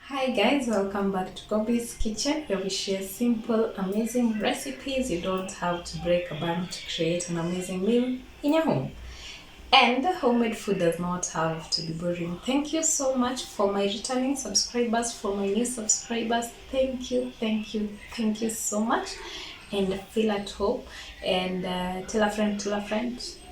Hi guys, welcome back to Kobe's Kitchen, where we share simple, amazing recipes. You don't have to break a bank to create an amazing meal in your home. And homemade food does not have to be boring. Thank you so much for my returning subscribers, for my new subscribers. Thank you so much. And feel at home. And tell a friend.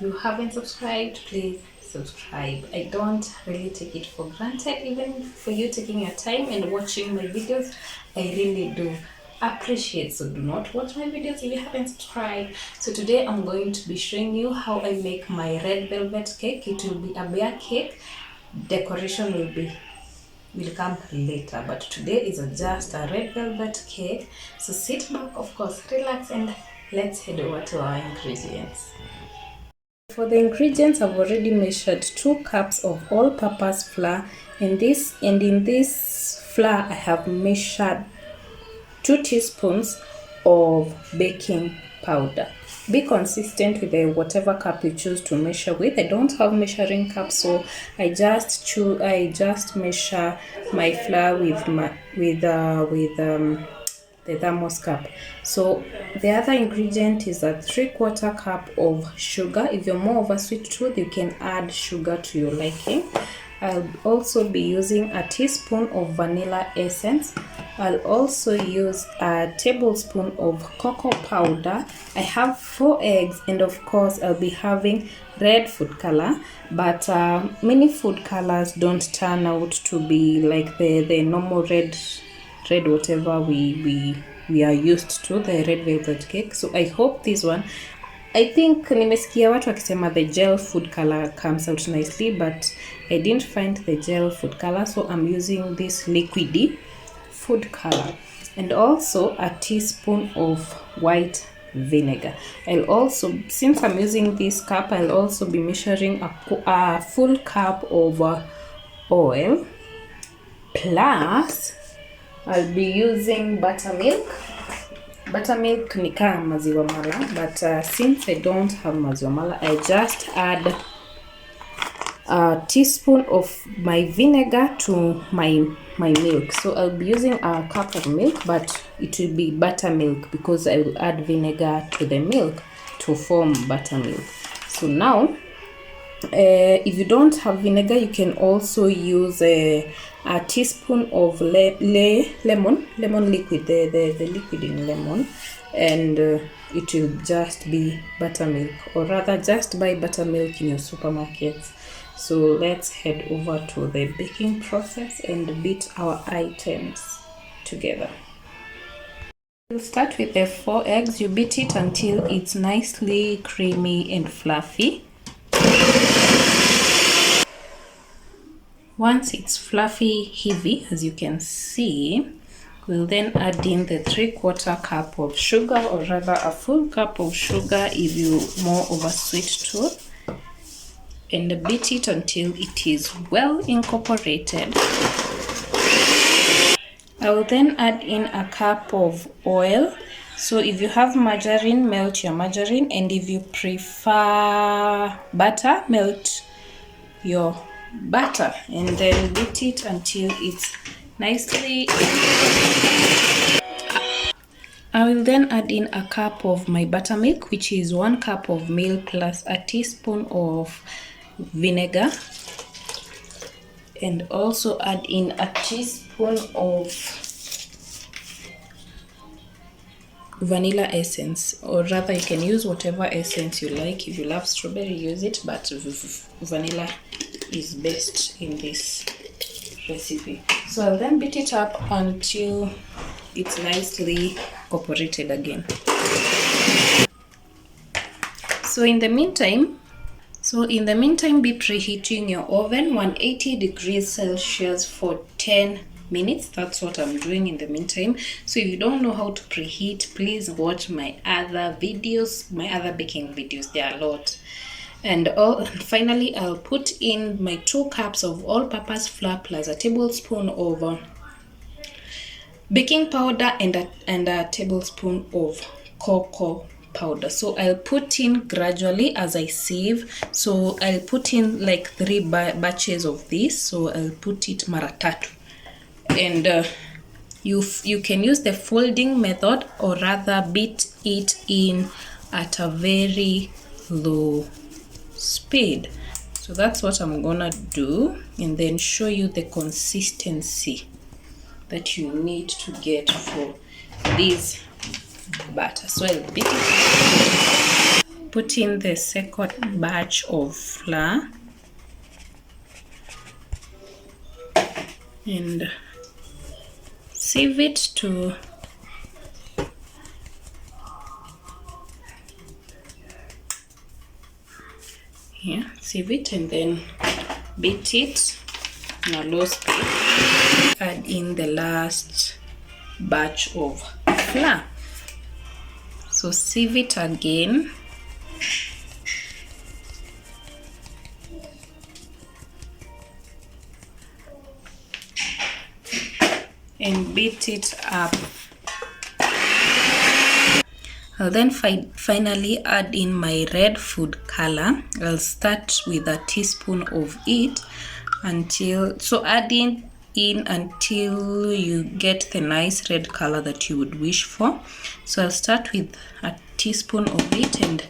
You haven't subscribed, please subscribe. I don't really take it for granted, even for you taking your time and watching my videos. I really do appreciate. So do not watch my videos if you haven't subscribed. So today I'm going to be showing you how I make my red velvet cake. It will be a bear cake. Decoration will come later, but today is just a red velvet cake. So sit back, of course, relax, and let's head over to our ingredients. For the ingredients, I've already measured 2 cups of all-purpose flour. In this flour, I have measured 2 teaspoons of baking powder. Be consistent with whatever cup you choose to measure with. I don't have measuring cup, so I just measure my flour with the thermos cup. So the other ingredient is a 3/4 cup of sugar. If you're more of a sweet tooth, you can add sugar to your liking. I'll also be using a teaspoon of vanilla essence. I'll also use a tablespoon of cocoa powder. I have 4 eggs, and of course I'll be having red food color, but many food colors don't turn out to be like the normal red whatever we are used to, the red velvet cake. So I hope this one, I think nimesikia watu wakisema the gel food color comes out nicely, but I didn't find the gel food color, so I'm using this liquidy food color. And also a teaspoon of white vinegar. I'll also, since I'm using this cup, I'll also be measuring a full cup of oil, plus I'll be using buttermilk. Buttermilk ni kama maziwa mala, but since I don't have maziwa mala, I just add a teaspoon of my vinegar to my milk. So I'll be using a cup of milk, but it will be buttermilk because I will add vinegar to the milk to form buttermilk. So now, if you don't have vinegar, you can also use a teaspoon of lemon liquid, the liquid in lemon, and it will just be buttermilk, or rather just buy buttermilk in your supermarkets. So let's head over to the baking process and beat our items together. We'll start with the 4 eggs. You beat it until it's nicely creamy and fluffy. Once it's fluffy, heavy, as you can see, we'll then add in the 3/4 cup of sugar, or rather a full cup of sugar if you're more of a sweet tooth, and beat it until it is well incorporated. I will then add in a cup of oil. So if you have margarine, melt your margarine, and if you prefer butter, melt your butter, and then beat it until it's nicely. I will then add in a cup of my buttermilk, which is 1 cup of milk plus a teaspoon of vinegar, and also add in a teaspoon of vanilla essence, or rather you can use whatever essence you like. If you love strawberry, use it, but vanilla is best in this recipe. So I'll then beat it up until it's nicely incorporated again. So in the meantime, be preheating your oven 180 degrees Celsius for 10 minutes. That's what I'm doing in the meantime. So if you don't know how to preheat, please watch my other videos, my other baking videos. There are a lot. And finally, I'll put in my 2 cups of all-purpose flour plus a tablespoon of baking powder and a tablespoon of cocoa powder. So I'll put in gradually as I save. So I'll put in like 3 batches of this. So I'll put it mara tatu. and you can use the folding method, or rather beat it in at a very low speed. So that's what I'm gonna do, and then show you the consistency that you need to get for this batter. So I'll beat it, put in the second batch of flour, and sieve it to sieve it, and then beat it on a low speed. Add in the last batch of flour. So sieve it again, and beat it up. I'll then finally add in my red food color. I'll start with a teaspoon of it adding in until you get the nice red color that you would wish for. So I'll start with a teaspoon of it and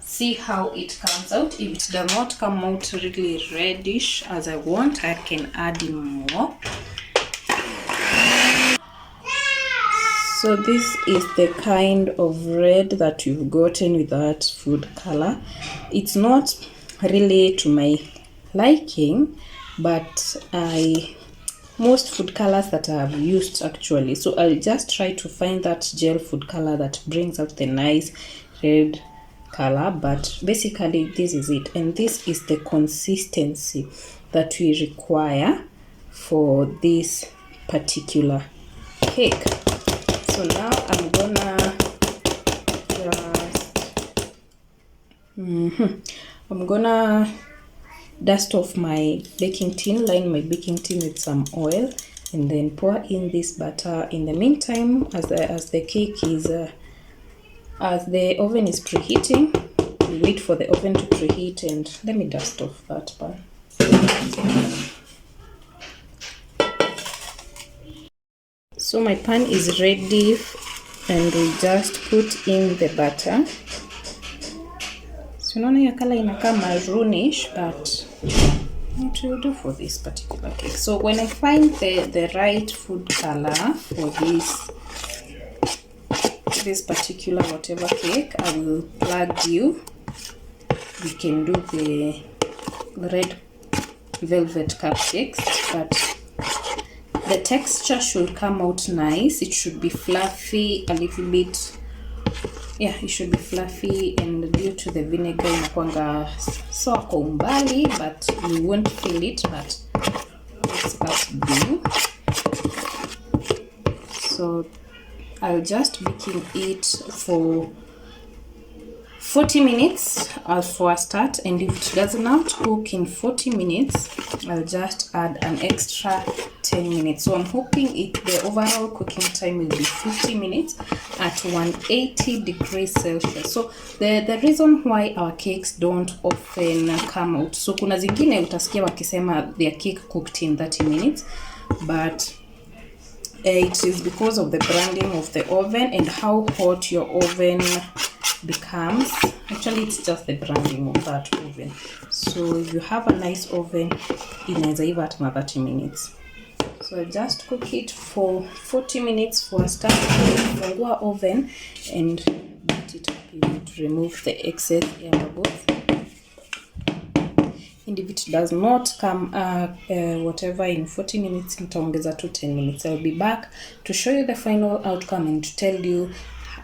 see how it comes out. If it does not come out really reddish as I want, I can add in more. So this is the kind of red that you've gotten with that food color. It's not really to my liking, but most food colors that I've used actually. So I'll just try to find that gel food color that brings out the nice red color, but basically this is it, and this is the consistency that we require for this particular cake. So now I'm gonna I'm gonna dust off my baking tin, line my baking tin with some oil, and then pour in this butter. In the meantime, as the cake is as the oven is preheating, we wait for the oven to preheat, and let me dust off that pan. So my pan is ready, and we just put in the butter. So unaona hiyo color inakaa maroonish, but what will do for this particular cake. So when I find the right food color for this particular whatever cake, I will plug you. We can do the red velvet cupcakes, but the texture should come out nice. It should be fluffy a little bit. Yeah, it should be fluffy, and due to the vinegar inakwanga so kwa umbali, but you won't feel it, but it's us do. So I'll just baking it for 40 minutes for a start, and if it does not cook in 40 minutes, I'll just add an extra 10 minutes. So I'm hoping the overall cooking time will be 50 minutes at 180 degrees Celsius. So the reason why our cakes don't often come out, so kuna zingine utasikia wakisema their cake cooked in 30 minutes, but it is because of the branding of the oven and how hot your oven becomes. Actually, it's just the branding of that oven. So if you have a nice oven, inaweza iva at 30 minutes. So I just cook it for 40 minutes for a start. Fungua oven and beat it up. You need to remove the excess air bubbles. And if it does not come whatever in 40 minutes, nitaongeza to 10 minutes. I'll be back to show you the final outcome and to tell you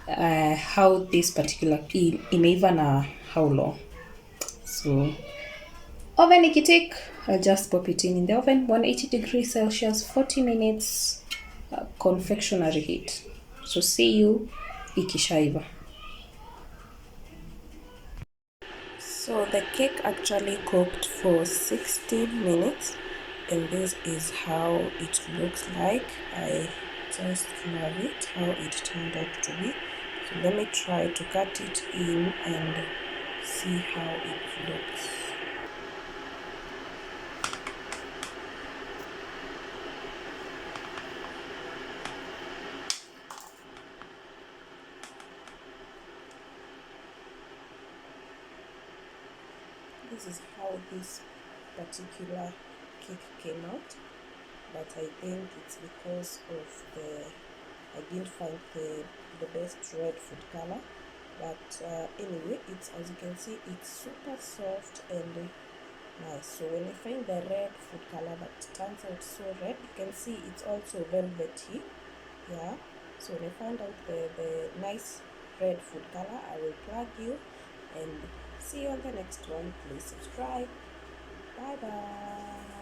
how this particular imeiva na how long. So oven ikitik, I'll just pop it in the oven, 180 degrees Celsius, 40 minutes confectionery heat. So see you ikishaiva. So the cake actually cooked for 60 minutes, and this is how it looks like. I just love it, how it turned out to be. So let me try to cut it in and see how it looks. this is how this particular cake came out, but I think it's because of I didn't find the best red food color. But anyway, it's, as you can see, it's super soft and nice. So when I find the red food color that turns out so red, you can see it's also velvety. Yeah, so when I find out the nice red food color, I will plug you and see you on the next one. Please subscribe. Bye bye.